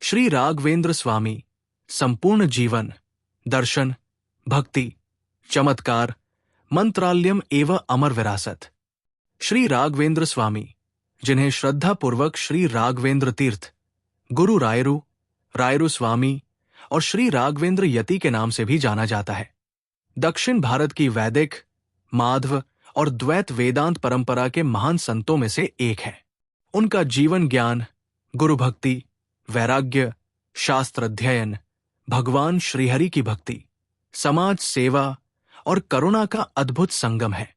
श्री राघवेंद्र स्वामी संपूर्ण जीवन, दर्शन, भक्ति, चमत्कार, मंत्रालयम एवं अमर विरासत। श्री राघवेंद्र स्वामी, जिन्हें श्रद्धापूर्वक श्री राघवेंद्र तीर्थ, गुरु रायरू, रायरू स्वामी और श्री राघवेंद्र यति के नाम से भी जाना जाता है, दक्षिण भारत की वैदिक, माध्व और द्वैत वेदांत परंपरा के महान संतों में से एक है। उनका जीवन ज्ञान, गुरु भक्ति, वैराग्य, शास्त्र अध्ययन, भगवान श्रीहरि की भक्ति, समाज सेवा और करुणा का अद्भुत संगम है।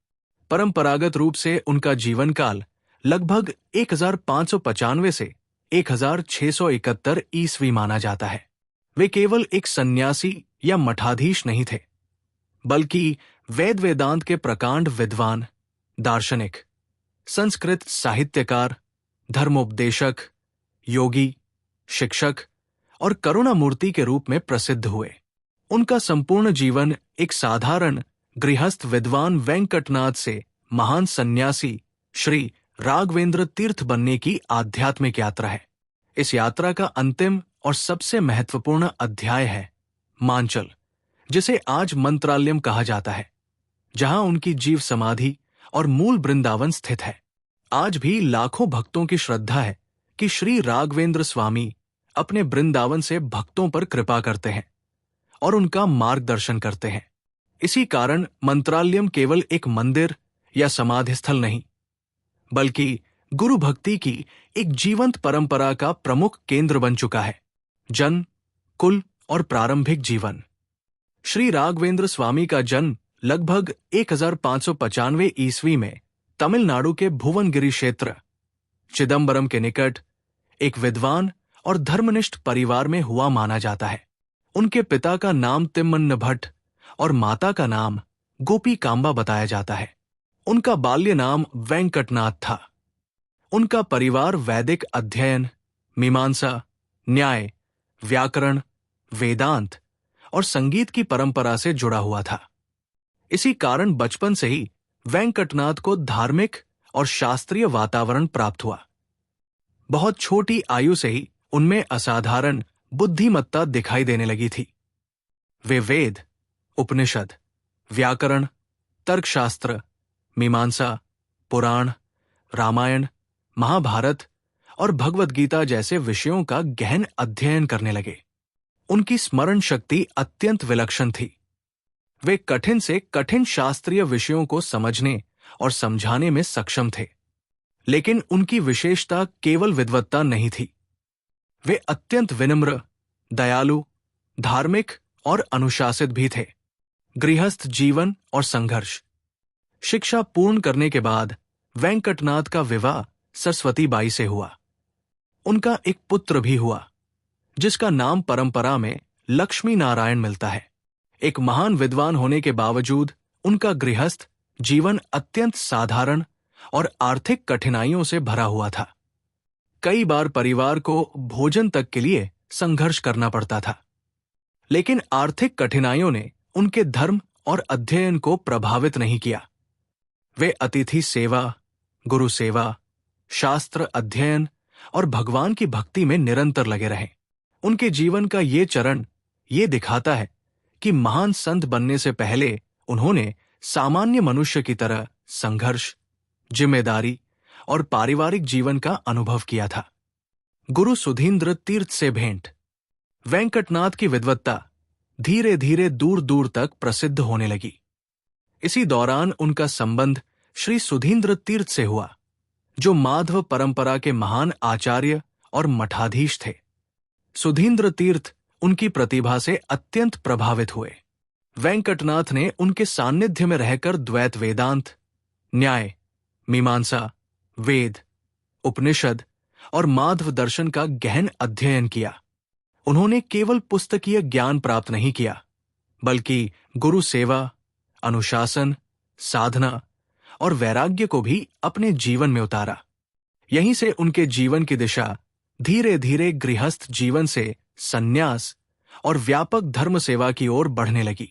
परंपरागत रूप से उनका जीवन काल लगभग 1595 से 1671 ईस्वी माना जाता है। वे केवल एक सन्यासी या मठाधीश नहीं थे, बल्कि वेद वेदांत के प्रकांड विद्वान, दार्शनिक, संस्कृत साहित्यकार, धर्मोपदेशक, योगी, शिक्षक और करुणामूर्ति के रूप में प्रसिद्ध हुए। उनका संपूर्ण जीवन एक साधारण गृहस्थ विद्वान वेंकटनाथ से महान सन्यासी श्री राघवेंद्र तीर्थ बनने की आध्यात्मिक यात्रा है। इस यात्रा का अंतिम और सबसे महत्वपूर्ण अध्याय है मांचल, जिसे आज मंत्रालयम कहा जाता है, जहां उनकी जीव समाधि और मूल वृंदावन स्थित है। आज भी लाखों भक्तों की श्रद्धा है कि श्री राघवेंद्र स्वामी अपने वृंदावन से भक्तों पर कृपा करते हैं और उनका मार्गदर्शन करते हैं। इसी कारण मंत्रालयम केवल एक मंदिर या समाधि स्थल नहीं, बल्कि गुरु भक्ति की एक जीवंत परंपरा का प्रमुख केंद्र बन चुका है। जन्म, कुल और प्रारंभिक जीवन। श्री राघवेंद्र स्वामी का जन्म लगभग 1595 ईस्वी में तमिलनाडु के भुवनगिरी क्षेत्र, चिदंबरम के निकट एक विद्वान और धर्मनिष्ठ परिवार में हुआ माना जाता है। उनके पिता का नाम तिम्मन्न भट्ट और माता का नाम गोपी कांबा बताया जाता है। उनका बाल्य नाम वेंकटनाथ था। उनका परिवार वैदिक अध्ययन, मीमांसा, न्याय, व्याकरण, वेदांत और संगीत की परंपरा से जुड़ा हुआ था। इसी कारण बचपन से ही वेंकटनाथ को धार्मिक और शास्त्रीय वातावरण प्राप्त हुआ। बहुत छोटी आयु से ही उनमें असाधारण बुद्धिमत्ता दिखाई देने लगी थी। वे वेद, उपनिषद, व्याकरण, तर्कशास्त्र, मीमांसा, पुराण, रामायण, महाभारत और भगवद गीता जैसे विषयों का गहन अध्ययन करने लगे। उनकी स्मरण शक्ति अत्यंत विलक्षण थी। वे कठिन से कठिन शास्त्रीय विषयों को समझने और समझाने में सक्षम थे, लेकिन उनकी विशेषता केवल विद्वत्ता नहीं थी। वे अत्यंत विनम्र, दयालु, धार्मिक और अनुशासित भी थे। गृहस्थ जीवन और संघर्ष। शिक्षा पूर्ण करने के बाद वेंकटनाथ का विवाह सरस्वती बाई से हुआ। उनका एक पुत्र भी हुआ, जिसका नाम परंपरा में लक्ष्मी नारायण मिलता है। एक महान विद्वान होने के बावजूद उनका गृहस्थ जीवन अत्यंत साधारण और आर्थिक कठिनाइयों से भरा हुआ था। कई बार परिवार को भोजन तक के लिए संघर्ष करना पड़ता था, लेकिन आर्थिक कठिनाइयों ने उनके धर्म और अध्ययन को प्रभावित नहीं किया। वे अतिथि सेवा, गुरु सेवा, शास्त्र अध्ययन और भगवान की भक्ति में निरंतर लगे रहे। उनके जीवन का ये चरण ये दिखाता है कि महान संत बनने से पहले उन्होंने सामान्य मनुष्य की तरह संघर्ष, जिम्मेदारी और पारिवारिक जीवन का अनुभव किया था। गुरु सुधींद्र तीर्थ से भेंट। वेंकटनाथ की विद्वत्ता धीरे धीरे दूर दूर तक प्रसिद्ध होने लगी। इसी दौरान उनका संबंध श्री सुधींद्र तीर्थ से हुआ, जो माध्व परंपरा के महान आचार्य और मठाधीश थे। सुधींद्र तीर्थ उनकी प्रतिभा से अत्यंत प्रभावित हुए। वेंकटनाथ ने उनके सान्निध्य में रहकर द्वैत वेदांत, न्याय, मीमांसा, वेद, उपनिषद और माध्व दर्शन का गहन अध्ययन किया। उन्होंने केवल पुस्तकीय ज्ञान प्राप्त नहीं किया, बल्कि गुरु सेवा, अनुशासन, साधना और वैराग्य को भी अपने जीवन में उतारा। यहीं से उनके जीवन की दिशा धीरे धीरे गृहस्थ जीवन से सन्यास और व्यापक धर्म सेवा की ओर बढ़ने लगी।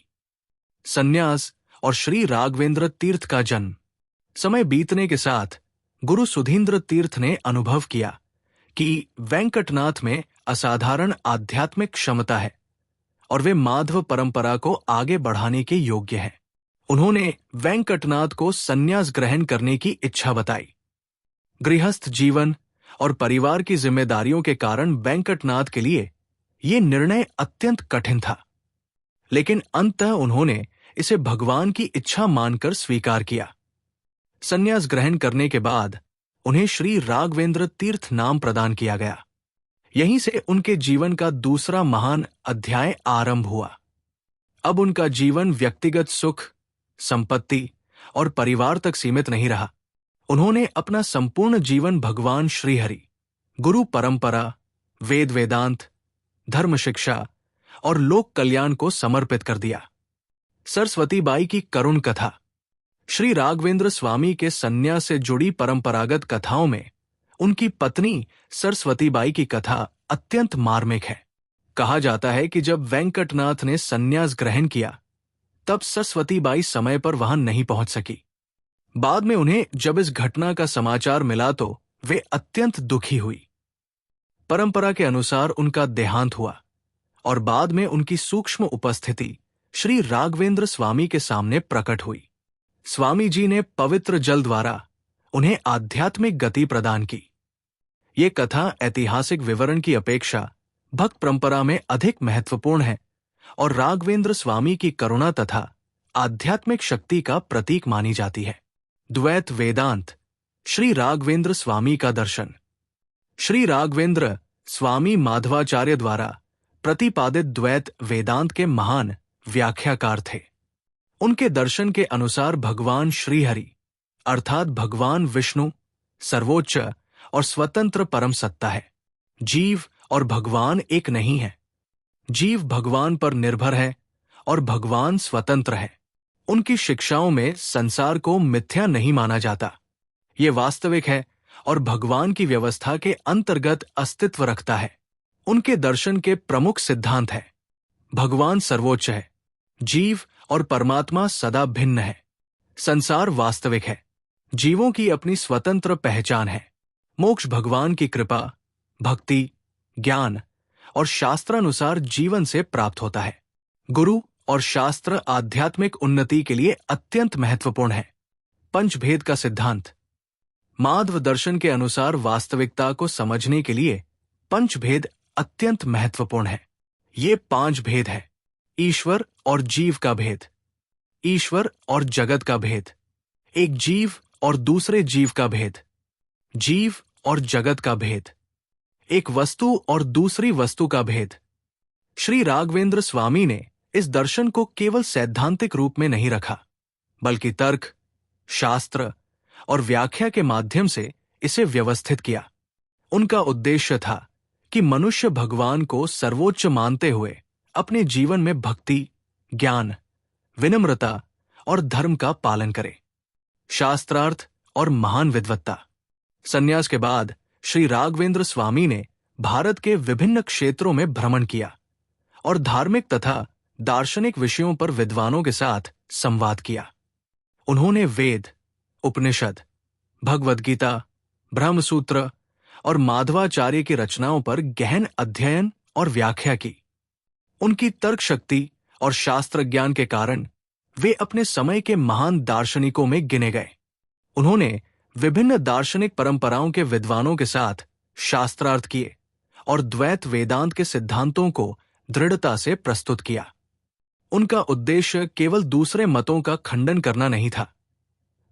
सन्यास और श्री राघवेंद्र तीर्थ का जन्म। समय बीतने के साथ गुरु सुधींद्र तीर्थ ने अनुभव किया कि वेंकटनाथ में असाधारण आध्यात्मिक क्षमता है और वे माधव परंपरा को आगे बढ़ाने के योग्य हैं। उन्होंने वेंकटनाथ को संन्यास ग्रहण करने की इच्छा बताई। गृहस्थ जीवन और परिवार की जिम्मेदारियों के कारण वेंकटनाथ के लिए ये निर्णय अत्यंत कठिन था, लेकिन अंततः उन्होंने इसे भगवान की इच्छा मानकर स्वीकार किया। संन्यास ग्रहण करने के बाद उन्हें श्री राघवेंद्र तीर्थ नाम प्रदान किया गया। यहीं से उनके जीवन का दूसरा महान अध्याय आरंभ हुआ। अब उनका जीवन व्यक्तिगत सुख, संपत्ति और परिवार तक सीमित नहीं रहा। उन्होंने अपना संपूर्ण जीवन भगवान श्रीहरि, गुरु परंपरा, वेद वेदांत, धर्म शिक्षा और लोक कल्याण को समर्पित कर दिया। सरस्वती बाई की करुण कथा। श्री राघवेंद्र स्वामी के संन्यास से जुड़ी परंपरागत कथाओं में उनकी पत्नी सरस्वती बाई की कथा अत्यंत मार्मिक है। कहा जाता है कि जब वेंकटनाथ ने संन्यास ग्रहण किया तब सरस्वती बाई समय पर वहां नहीं पहुंच सकी। बाद में उन्हें जब इस घटना का समाचार मिला तो वे अत्यंत दुखी हुई। परंपरा के अनुसार उनका देहांत हुआ और बाद में उनकी सूक्ष्म उपस्थिति श्री राघवेंद्र स्वामी के सामने प्रकट हुई। स्वामी जी ने पवित्र जल द्वारा उन्हें आध्यात्मिक गति प्रदान की। ये कथा ऐतिहासिक विवरण की अपेक्षा भक्त परंपरा में अधिक महत्वपूर्ण है और राघवेंद्र स्वामी की करुणा तथा आध्यात्मिक शक्ति का प्रतीक मानी जाती है। द्वैत वेदांत। श्री राघवेंद्र स्वामी का दर्शन। श्री राघवेंद्र स्वामी माधवाचार्य द्वारा प्रतिपादित द्वैत वेदांत के महान व्याख्याकार थे। उनके दर्शन के अनुसार भगवान श्रीहरि अर्थात भगवान विष्णु सर्वोच्च और स्वतंत्र परम सत्ता है। जीव और भगवान एक नहीं है। जीव भगवान पर निर्भर है और भगवान स्वतंत्र है। उनकी शिक्षाओं में संसार को मिथ्या नहीं माना जाता। ये वास्तविक है और भगवान की व्यवस्था के अंतर्गत अस्तित्व रखता है। उनके दर्शन के प्रमुख सिद्धांत है: भगवान सर्वोच्च है, जीव और परमात्मा सदा भिन्न है, संसार वास्तविक है, जीवों की अपनी स्वतंत्र पहचान है, मोक्ष भगवान की कृपा, भक्ति, ज्ञान और शास्त्रानुसार जीवन से प्राप्त होता है। गुरु और शास्त्र आध्यात्मिक उन्नति के लिए अत्यंत महत्वपूर्ण है। पंचभेद का सिद्धांत। माधव दर्शन के अनुसार वास्तविकता को समझने के लिए पंचभेद अत्यंत महत्वपूर्ण है। ये 5 भेद है: ईश्वर और जीव का भेद, ईश्वर और जगत का भेद, एक जीव और दूसरे जीव का भेद, जीव और जगत का भेद, एक वस्तु और दूसरी वस्तु का भेद। श्री राघवेंद्र स्वामी ने इस दर्शन को केवल सैद्धांतिक रूप में नहीं रखा, बल्कि तर्क, शास्त्र और व्याख्या के माध्यम से इसे व्यवस्थित किया। उनका उद्देश्य था कि मनुष्य भगवान को सर्वोच्च मानते हुए अपने जीवन में भक्ति, ज्ञान, विनम्रता और धर्म का पालन करे। शास्त्रार्थ और महान विद्वत्ता। संन्यास के बाद श्री राघवेंद्र स्वामी ने भारत के विभिन्न क्षेत्रों में भ्रमण किया और धार्मिक तथा दार्शनिक विषयों पर विद्वानों के साथ संवाद किया। उन्होंने वेद, उपनिषद, भगवद गीता, ब्रह्मसूत्र और माधवाचार्य की रचनाओं पर गहन अध्ययन और व्याख्या की। उनकी तर्क शक्ति और शास्त्र ज्ञान के कारण वे अपने समय के महान दार्शनिकों में गिने गए। उन्होंने विभिन्न दार्शनिक परंपराओं के विद्वानों के साथ शास्त्रार्थ किए और द्वैत वेदांत के सिद्धांतों को दृढ़ता से प्रस्तुत किया। उनका उद्देश्य केवल दूसरे मतों का खंडन करना नहीं था,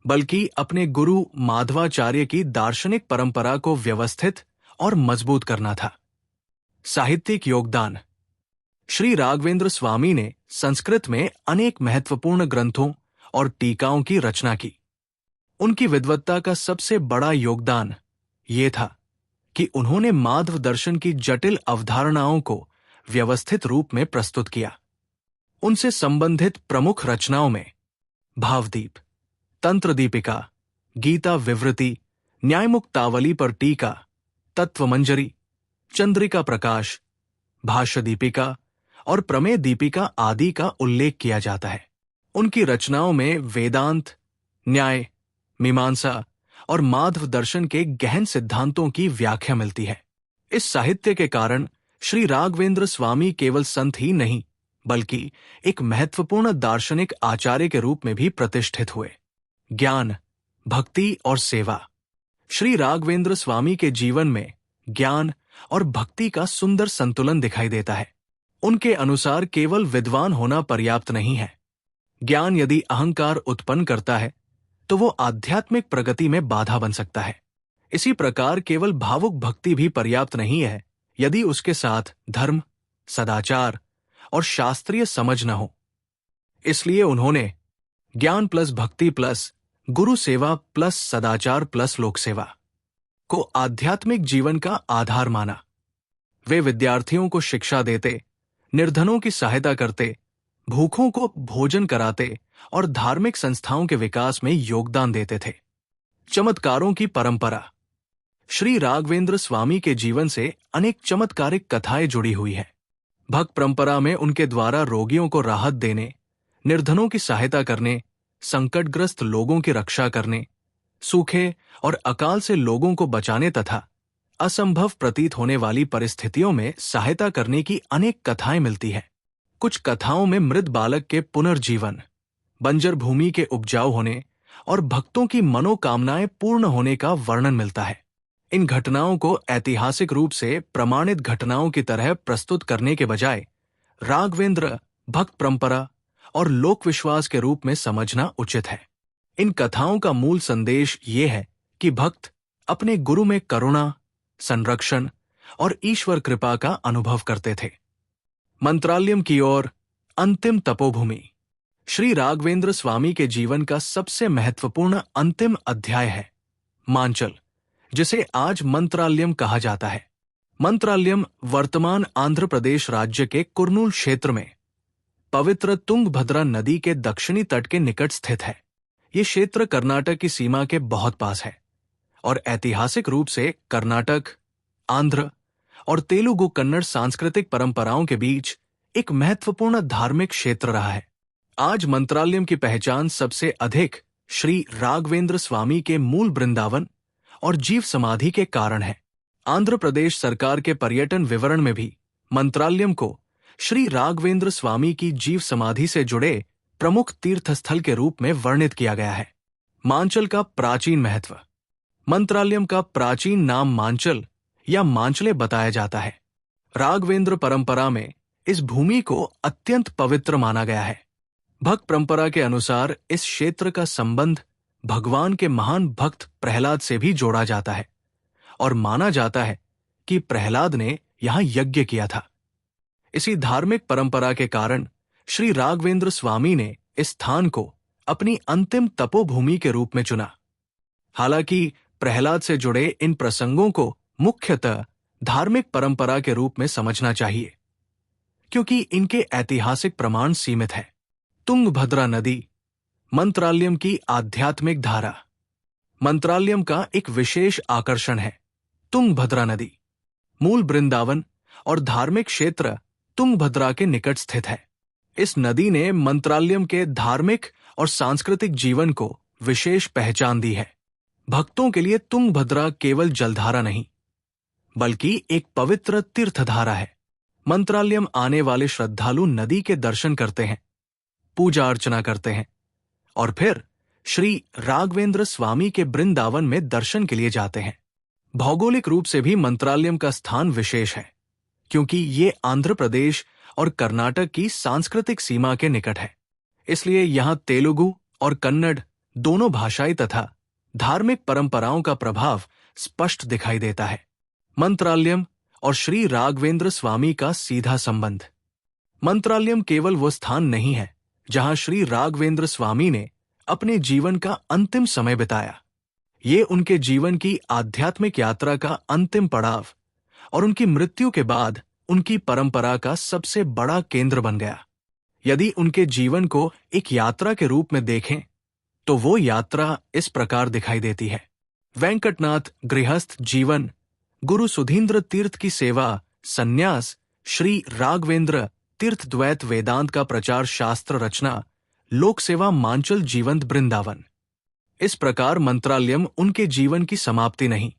बल्कि अपने गुरु माधवाचार्य की दार्शनिक परंपरा को व्यवस्थित और मजबूत करना था। साहित्यिक योगदान। श्री राघवेंद्र स्वामी ने संस्कृत में अनेक महत्वपूर्ण ग्रंथों और टीकाओं की रचना की। उनकी विद्वत्ता का सबसे बड़ा योगदान ये था कि उन्होंने माधव दर्शन की जटिल अवधारणाओं को व्यवस्थित रूप में प्रस्तुत किया। उनसे संबंधित प्रमुख रचनाओं में भावदीप, तंत्र दीपिका, गीता विवृति, न्यायमुक्तावली पर टीका, तत्वमंजरी, चंद्रिका प्रकाश, भाष्य दीपिका और प्रमेय दीपिका आदि का उल्लेख किया जाता है। उनकी रचनाओं में वेदांत, न्याय, मीमांसा और माधव दर्शन के गहन सिद्धांतों की व्याख्या मिलती है। इस साहित्य के कारण श्री राघवेंद्र स्वामी केवल संत ही नहीं बल्कि एक महत्वपूर्ण दार्शनिक आचार्य के रूप में भी प्रतिष्ठित हुए। ज्ञान, भक्ति और सेवा। श्री राघवेंद्र स्वामी के जीवन में ज्ञान और भक्ति का सुंदर संतुलन दिखाई देता है। उनके अनुसार केवल विद्वान होना पर्याप्त नहीं है। ज्ञान यदि अहंकार उत्पन्न करता है तो वो आध्यात्मिक प्रगति में बाधा बन सकता है। इसी प्रकार केवल भावुक भक्ति भी पर्याप्त नहीं है यदि उसके साथ धर्म, सदाचार और शास्त्रीय समझ न हो। इसलिए उन्होंने ज्ञान प्लस भक्ति प्लस गुरु सेवा प्लस सदाचार प्लस लोक सेवा को आध्यात्मिक जीवन का आधार माना। वे विद्यार्थियों को शिक्षा देते, निर्धनों की सहायता करते, भूखों को भोजन कराते और धार्मिक संस्थाओं के विकास में योगदान देते थे। चमत्कारों की परंपरा। श्री राघवेंद्र स्वामी के जीवन से अनेक चमत्कारिक कथाएं जुड़ी हुई हैं। भक्त परंपरा में उनके द्वारा रोगियों को राहत देने, निर्धनों की सहायता करने, संकटग्रस्त लोगों की रक्षा करने, सूखे और अकाल से लोगों को बचाने तथा असंभव प्रतीत होने वाली परिस्थितियों में सहायता करने की अनेक कथाएं मिलती हैं। कुछ कथाओं में मृत बालक के पुनर्जीवन, बंजर भूमि के उपजाऊ होने और भक्तों की मनोकामनाएं पूर्ण होने का वर्णन मिलता है। इन घटनाओं को ऐतिहासिक रूप से प्रमाणित घटनाओं की तरह प्रस्तुत करने के बजाय राघवेंद्र भक्त परंपरा और लोक विश्वास के रूप में समझना उचित है। इन कथाओं का मूल संदेश ये है कि भक्त अपने गुरु में करुणा, संरक्षण और ईश्वर कृपा का अनुभव करते थे। मंत्रालयम की ओर अंतिम तपोभूमि। श्री राघवेंद्र स्वामी के जीवन का सबसे महत्वपूर्ण अंतिम अध्याय है मांचल, जिसे आज मंत्रालयम कहा जाता है। मंत्रालयम वर्तमान आंध्र प्रदेश राज्य के कुर्नूल क्षेत्र में पवित्र तुंगभद्रा नदी के दक्षिणी तट के निकट स्थित है। ये क्षेत्र कर्नाटक की सीमा के बहुत पास है और ऐतिहासिक रूप से कर्नाटक, आंध्र और तेलुगु कन्नड़ सांस्कृतिक परंपराओं के बीच एक महत्वपूर्ण धार्मिक क्षेत्र रहा है। आज मंत्रालयम की पहचान सबसे अधिक श्री राघवेंद्र स्वामी के मूल वृंदावन और जीव समाधि के कारण है। आंध्र प्रदेश सरकार के पर्यटन विवरण में भी मंत्रालयम को श्री राघवेंद्र स्वामी की जीव समाधि से जुड़े प्रमुख तीर्थस्थल के रूप में वर्णित किया गया है। मांचल का प्राचीन महत्व। मंत्रालयम का प्राचीन नाम मांचल या मांचले बताया जाता है। राघवेंद्र परंपरा में इस भूमि को अत्यंत पवित्र माना गया है। भक्त परंपरा के अनुसार इस क्षेत्र का संबंध भगवान के महान भक्त प्रहलाद से भी जोड़ा जाता है और माना जाता है कि प्रहलाद ने यहां यज्ञ किया था। इसी धार्मिक परंपरा के कारण श्री राघवेंद्र स्वामी ने इस स्थान को अपनी अंतिम तपोभूमि के रूप में चुना। हालांकि प्रहलाद से जुड़े इन प्रसंगों को मुख्यतः धार्मिक परंपरा के रूप में समझना चाहिए, क्योंकि इनके ऐतिहासिक प्रमाण सीमित है। तुंगभद्रा नदी मंत्रालयम की आध्यात्मिक धारा। मंत्रालयम का एक विशेष आकर्षण है तुंगभद्रा नदी। मूल वृंदावन और धार्मिक क्षेत्र तुंगभद्रा के निकट स्थित है। इस नदी ने मंत्रालयम के धार्मिक और सांस्कृतिक जीवन को विशेष पहचान दी है। भक्तों के लिए तुंगभद्रा केवल जलधारा नहीं बल्कि एक पवित्र तीर्थधारा है। मंत्रालयम आने वाले श्रद्धालु नदी के दर्शन करते हैं, पूजा अर्चना करते हैं और फिर श्री राघवेंद्र स्वामी के वृंदावन में दर्शन के लिए जाते हैं। भौगोलिक रूप से भी मंत्रालयम का स्थान विशेष है, क्योंकि ये आंध्र प्रदेश और कर्नाटक की सांस्कृतिक सीमा के निकट है। इसलिए यहाँ तेलुगु और कन्नड़ दोनों भाषाई तथा धार्मिक परंपराओं का प्रभाव स्पष्ट दिखाई देता है। मंत्रालयम और श्री राघवेंद्र स्वामी का सीधा संबंध। मंत्रालयम केवल वो स्थान नहीं है जहां श्री राघवेंद्र स्वामी ने अपने जीवन का अंतिम समय बिताया। ये उनके जीवन की आध्यात्मिक यात्रा का अंतिम पड़ाव और उनकी मृत्यु के बाद उनकी परंपरा का सबसे बड़ा केंद्र बन गया। यदि उनके जीवन को एक यात्रा के रूप में देखें तो वो यात्रा इस प्रकार दिखाई देती है। वेंकटनाथ गृहस्थ जीवन, गुरु सुधींद्र तीर्थ की सेवा, संन्यास, श्री राघवेंद्र तीर्थ द्वैत वेदांत का प्रचार, शास्त्र रचना, लोक सेवा, मांचल जीवंत वृंदावन। इस प्रकार मंत्रालयम उनके जीवन की समाप्ति नहीं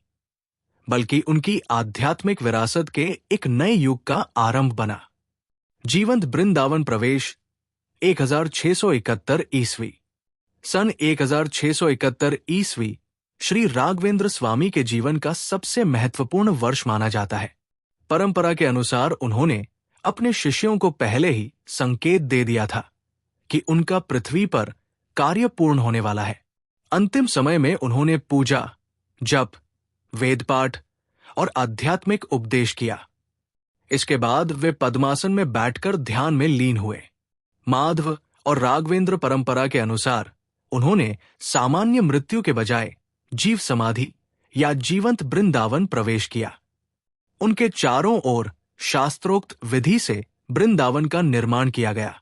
बल्कि उनकी आध्यात्मिक विरासत के एक नए युग का आरंभ बना। जीवंत वृंदावन प्रवेश 1671 ईस्वी। सन 1671 ईस्वी श्री राघवेंद्र स्वामी के जीवन का सबसे महत्वपूर्ण वर्ष माना जाता है। परंपरा के अनुसार उन्होंने अपने शिष्यों को पहले ही संकेत दे दिया था कि उनका पृथ्वी पर कार्य पूर्ण होने वाला है। अंतिम समय में उन्होंने पूजा, जप, वेदपाठ और आध्यात्मिक उपदेश किया। इसके बाद वे पद्मासन में बैठकर ध्यान में लीन हुए। माधव और राघवेंद्र परंपरा के अनुसार उन्होंने सामान्य मृत्यु के बजाय जीव समाधि या जीवंत वृंदावन प्रवेश किया। उनके चारों ओर शास्त्रोक्त विधि से वृंदावन का निर्माण किया गया।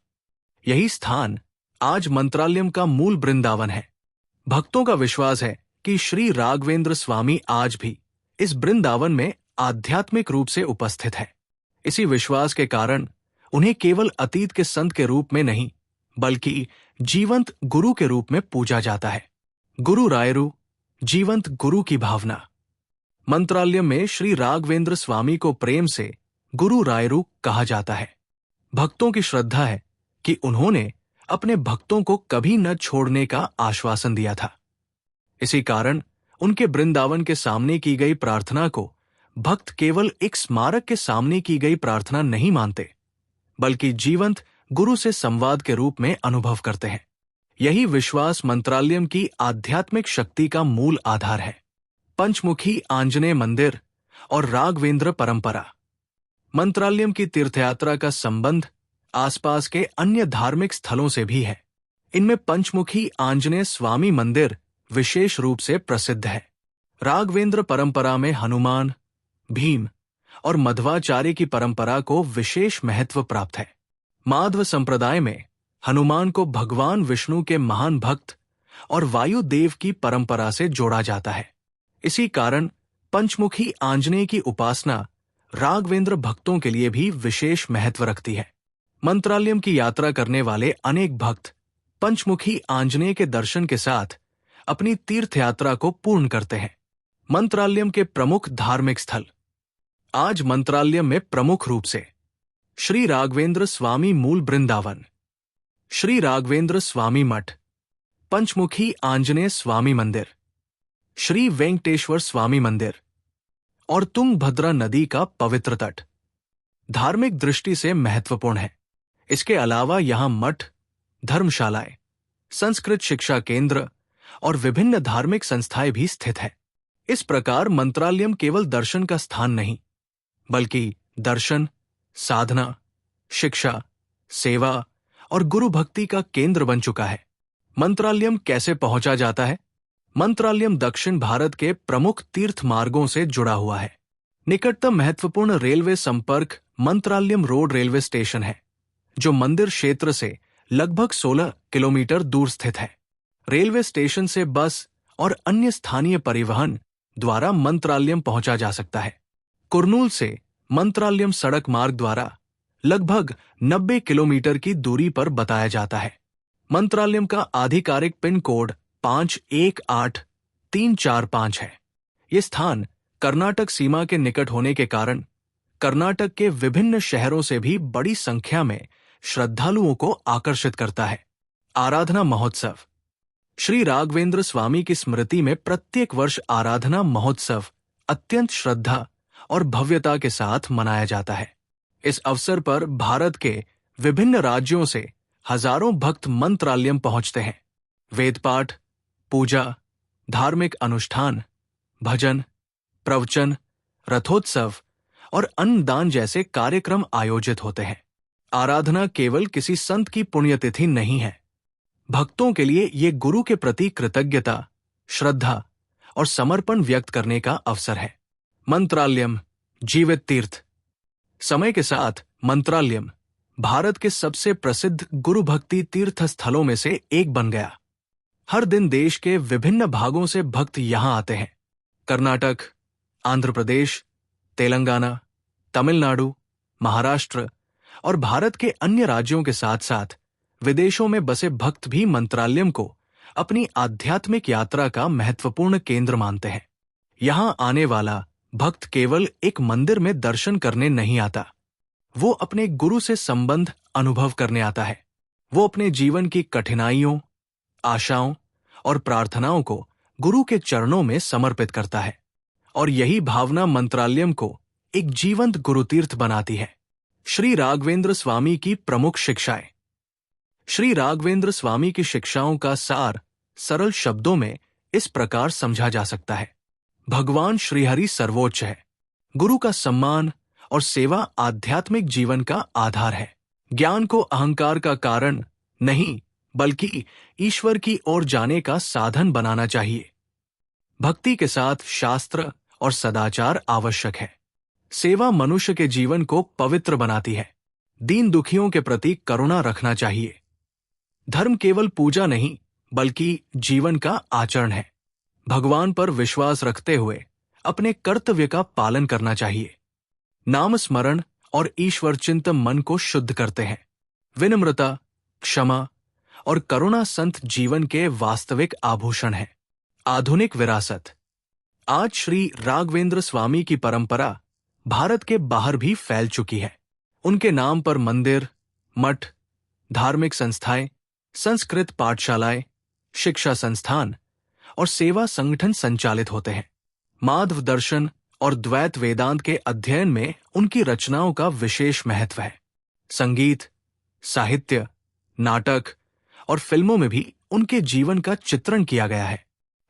यही स्थान आज मंत्रालयम का मूल वृंदावन है। भक्तों का विश्वास है कि श्री राघवेंद्र स्वामी आज भी इस वृंदावन में आध्यात्मिक रूप से उपस्थित है। इसी विश्वास के कारण उन्हें केवल अतीत के संत के रूप में नहीं, बल्कि जीवंत गुरु के रूप में पूजा जाता है। गुरु रायरु, जीवंत गुरु की भावना। मंत्रालयम में श्री राघवेंद्र स्वामी को प्रेम से गुरु रायरु कहा जाता है। भक्तों की श्रद्धा है कि उन्होंने अपने भक्तों को कभी न छोड़ने का आश्वासन दिया था। इसी कारण उनके वृंदावन के सामने की गई प्रार्थना को भक्त केवल एक स्मारक के सामने की गई प्रार्थना नहीं मानते, बल्कि जीवंत गुरु से संवाद के रूप में अनुभव करते हैं। यही विश्वास मंत्रालयम की आध्यात्मिक शक्ति का मूल आधार है। पंचमुखी आंजनेय मंदिर और राघवेंद्र परंपरा। मंत्रालयम की तीर्थयात्रा का संबंध आसपास के अन्य धार्मिक स्थलों से भी है। इनमें पंचमुखी आंजनेय स्वामी मंदिर विशेष रूप से प्रसिद्ध है। राघवेंद्र परंपरा में हनुमान, भीम और मध्वाचार्य की परंपरा को विशेष महत्व प्राप्त है। माधव संप्रदाय में हनुमान को भगवान विष्णु के महान भक्त और वायुदेव की परंपरा से जोड़ा जाता है। इसी कारण पंचमुखी आंजनेय की उपासना राघवेंद्र भक्तों के लिए भी विशेष महत्व रखती है। मंत्रालयम की यात्रा करने वाले अनेक भक्त पंचमुखी आंजनेय के दर्शन के साथ अपनी तीर्थ यात्रा को पूर्ण करते हैं। मंत्रालयम के प्रमुख धार्मिक स्थल। आज मंत्रालयम में प्रमुख रूप से श्री राघवेंद्र स्वामी मूल वृंदावन, श्री राघवेंद्र स्वामी मठ, पंचमुखी आंजनेय स्वामी मंदिर, श्री वेंकटेश्वर स्वामी मंदिर और तुंगभद्रा नदी का पवित्र तट धार्मिक दृष्टि से महत्वपूर्ण है। इसके अलावा यहां मठ, धर्मशालाएं, संस्कृत शिक्षा केंद्र और विभिन्न धार्मिक संस्थाएं भी स्थित है। इस प्रकार मंत्रालयम केवल दर्शन का स्थान नहीं, बल्कि दर्शन, साधना, शिक्षा, सेवा और गुरु भक्ति का केंद्र बन चुका है। मंत्रालयम कैसे पहुंचा जाता है? मंत्रालयम दक्षिण भारत के प्रमुख तीर्थ मार्गों से जुड़ा हुआ है। निकटतम महत्वपूर्ण रेलवे संपर्क मंत्रालयम रोड रेलवे स्टेशन है, जो मंदिर क्षेत्र से लगभग 16 किलोमीटर दूर स्थित है। रेलवे स्टेशन से बस और अन्य स्थानीय परिवहन द्वारा मंत्रालयम पहुंचा जा सकता है। कुर्नूल से मंत्रालयम सड़क मार्ग द्वारा लगभग 90 किलोमीटर की दूरी पर बताया जाता है। मंत्रालयम का आधिकारिक पिन कोड 518345 है। ये स्थान कर्नाटक सीमा के निकट होने के कारण कर्नाटक के विभिन्न शहरों से भी बड़ी संख्या में श्रद्धालुओं को आकर्षित करता है। आराधना महोत्सव। श्री राघवेंद्र स्वामी की स्मृति में प्रत्येक वर्ष आराधना महोत्सव अत्यंत श्रद्धा और भव्यता के साथ मनाया जाता है। इस अवसर पर भारत के विभिन्न राज्यों से हजारों भक्त मंत्रालयम पहुंचते हैं। वेदपाठ, पूजा, धार्मिक अनुष्ठान, भजन, प्रवचन, रथोत्सव और अन्नदान जैसे कार्यक्रम आयोजित होते हैं। आराधना केवल किसी संत की पुण्यतिथि नहीं है। भक्तों के लिए ये गुरु के प्रति कृतज्ञता, श्रद्धा और समर्पण व्यक्त करने का अवसर है। मंत्रालयम जीवित तीर्थ। समय के साथ मंत्रालयम भारत के सबसे प्रसिद्ध गुरु भक्ति तीर्थ स्थलों में से एक बन गया। हर दिन देश के विभिन्न भागों से भक्त यहां आते हैं। कर्नाटक, आंध्र प्रदेश, तेलंगाना, तमिलनाडु, महाराष्ट्र और भारत के अन्य राज्यों के साथ साथ विदेशों में बसे भक्त भी मंत्रालयम को अपनी आध्यात्मिक यात्रा का महत्वपूर्ण केंद्र मानते हैं। यहां आने वाला भक्त केवल एक मंदिर में दर्शन करने नहीं आता, वो अपने गुरु से संबंध अनुभव करने आता है। वो अपने जीवन की कठिनाइयों, आशाओं और प्रार्थनाओं को गुरु के चरणों में समर्पित करता है, और यही भावना मंत्रालयम को एक जीवंत गुरुतीर्थ बनाती है। श्री राघवेंद्र स्वामी की प्रमुख शिक्षाएं। श्री राघवेंद्र स्वामी की शिक्षाओं का सार सरल शब्दों में इस प्रकार समझा जा सकता है। भगवान श्रीहरि सर्वोच्च है। गुरु का सम्मान और सेवा आध्यात्मिक जीवन का आधार है। ज्ञान को अहंकार का कारण नहीं, बल्कि ईश्वर की ओर जाने का साधन बनाना चाहिए। भक्ति के साथ शास्त्र और सदाचार आवश्यक है। सेवा मनुष्य के जीवन को पवित्र बनाती है। दीन दुखियों के प्रति करुणा रखना चाहिए। धर्म केवल पूजा नहीं, बल्कि जीवन का आचरण है। भगवान पर विश्वास रखते हुए अपने कर्तव्य का पालन करना चाहिए। नाम स्मरण और ईश्वर चिंतन मन को शुद्ध करते हैं। विनम्रता, क्षमा और करुणा संत जीवन के वास्तविक आभूषण हैं। आधुनिक विरासत। आज श्री राघवेंद्र स्वामी की परंपरा भारत के बाहर भी फैल चुकी है। उनके नाम पर मंदिर, मठ, धार्मिक संस्थाएं, संस्कृत पाठशालाएं, शिक्षा संस्थान और सेवा संगठन संचालित होते हैं। माधव दर्शन और द्वैत वेदांत के अध्ययन में उनकी रचनाओं का विशेष महत्व है। संगीत, साहित्य, नाटक और फिल्मों में भी उनके जीवन का चित्रण किया गया है।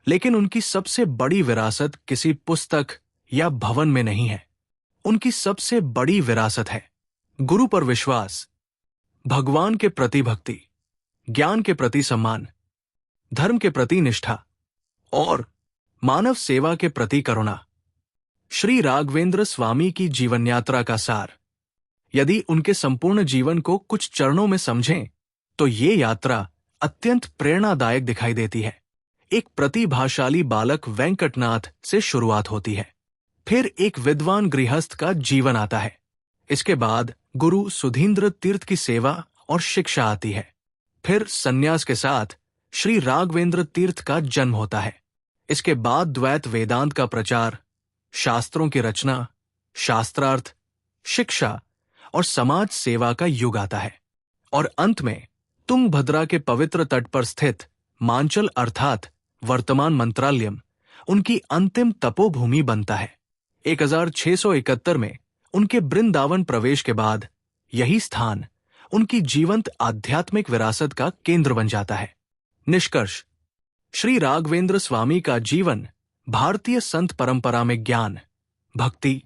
लेकिन उनकी सबसे बड़ी विरासत किसी पुस्तक या भवन में नहीं है। उनकी सबसे बड़ी विरासत है गुरु पर विश्वास, भगवान के प्रति भक्ति, ज्ञान के प्रति सम्मान, धर्म के प्रति निष्ठा और मानव सेवा के प्रति करुणा। श्री राघवेंद्र स्वामी की जीवन यात्रा का सार। यदि उनके संपूर्ण जीवन को कुछ चरणों में समझें, तो ये यात्रा अत्यंत प्रेरणादायक दिखाई देती है। एक प्रतिभाशाली बालक वेंकटनाथ से शुरुआत होती है। फिर एक विद्वान गृहस्थ का जीवन आता है। इसके बाद गुरु सुधींद्र तीर्थ की सेवा और शिक्षा आती है। फिर सन्यास के साथ श्री राघवेंद्र तीर्थ का जन्म होता है। इसके बाद द्वैत वेदांत का प्रचार, शास्त्रों की रचना, शास्त्रार्थ, शिक्षा और समाज सेवा का युग आता है। और अंत में तुंगभद्रा के पवित्र तट पर स्थित मांचल अर्थात वर्तमान मंत्रालयम उनकी अंतिम तपोभूमि बनता है। 1671 में उनके वृंदावन प्रवेश के बाद यही स्थान उनकी जीवंत आध्यात्मिक विरासत का केंद्र बन जाता है। निष्कर्ष। श्री राघवेंद्र स्वामी का जीवन भारतीय संत परंपरा में ज्ञान, भक्ति,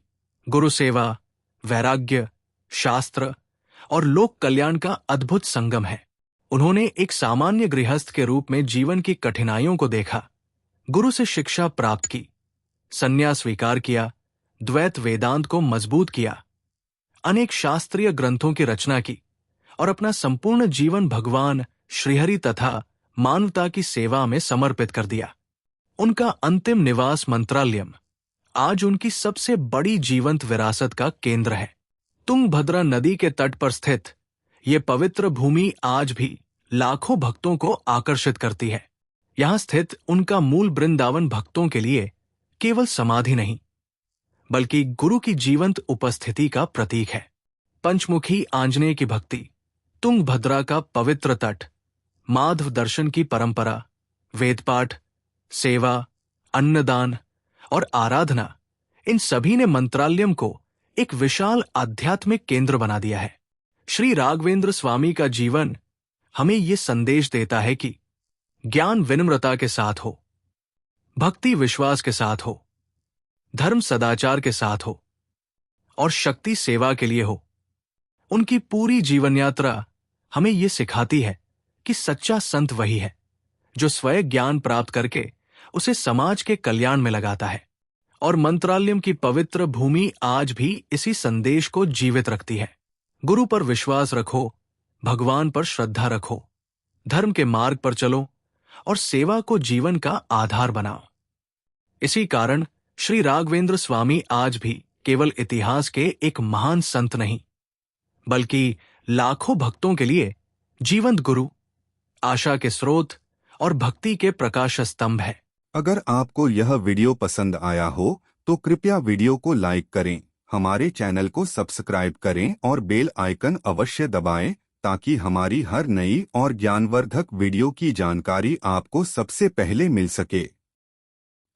गुरु सेवा, वैराग्य, शास्त्र और लोक कल्याण का अद्भुत संगम है। उन्होंने एक सामान्य गृहस्थ के रूप में जीवन की कठिनाइयों को देखा, गुरु से शिक्षा प्राप्त की, संन्यास स्वीकार किया, द्वैत वेदांत को मजबूत किया, अनेक शास्त्रीय ग्रंथों की रचना की और अपना संपूर्ण जीवन भगवान श्रीहरि तथा मानवता की सेवा में समर्पित कर दिया। उनका अंतिम निवास मंत्रालयम आज उनकी सबसे बड़ी जीवंत विरासत का केंद्र है। तुंगभद्रा नदी के तट पर स्थित ये पवित्र भूमि आज भी लाखों भक्तों को आकर्षित करती है। यहाँ स्थित उनका मूल वृंदावन भक्तों के लिए केवल समाधि नहीं, बल्कि गुरु की जीवंत उपस्थिति का प्रतीक है। पंचमुखी आंजनेय की भक्ति, तुंगभद्रा का पवित्र तट, माधव दर्शन की परंपरा, वेदपाठ, सेवा, अन्नदान और आराधना, इन सभी ने मंत्रालयम को एक विशाल आध्यात्मिक केंद्र बना दिया है। श्री राघवेंद्र स्वामी का जीवन हमें ये संदेश देता है कि ज्ञान विनम्रता के साथ हो, भक्ति विश्वास के साथ हो, धर्म सदाचार के साथ हो और शक्ति सेवा के लिए हो। उनकी पूरी जीवन यात्रा हमें ये सिखाती है कि सच्चा संत वही है जो स्वयं ज्ञान प्राप्त करके उसे समाज के कल्याण में लगाता है। और मंत्रालयम की पवित्र भूमि आज भी इसी संदेश को जीवित रखती है। गुरु पर विश्वास रखो, भगवान पर श्रद्धा रखो, धर्म के मार्ग पर चलो और सेवा को जीवन का आधार बनाओ। इसी कारण श्री राघवेंद्र स्वामी आज भी केवल इतिहास के एक महान संत नहीं, बल्कि लाखों भक्तों के लिए जीवंत गुरु, आशा के स्रोत और भक्ति के प्रकाश स्तंभ है। अगर आपको यह वीडियो पसंद आया हो तो कृपया वीडियो को लाइक करें, हमारे चैनल को सब्सक्राइब करें और बेल आइकन अवश्य दबाएं ताकि हमारी हर नई और ज्ञानवर्धक वीडियो की जानकारी आपको सबसे पहले मिल सके।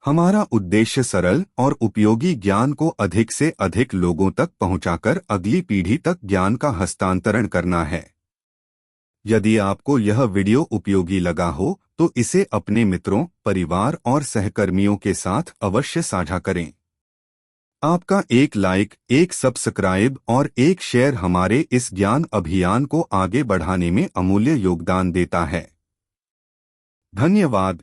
हमारा उद्देश्य सरल और उपयोगी ज्ञान को अधिक से अधिक लोगों तक पहुंचाकर अगली पीढ़ी तक ज्ञान का हस्तांतरण करना है। यदि आपको यह वीडियो उपयोगी लगा हो तो इसे अपने मित्रों, परिवार और सहकर्मियों के साथ अवश्य साझा करें। आपका एक लाइक, एक सब्सक्राइब और एक शेयर हमारे इस ज्ञान अभियान को आगे बढ़ाने में अमूल्य योगदान देता है। धन्यवाद।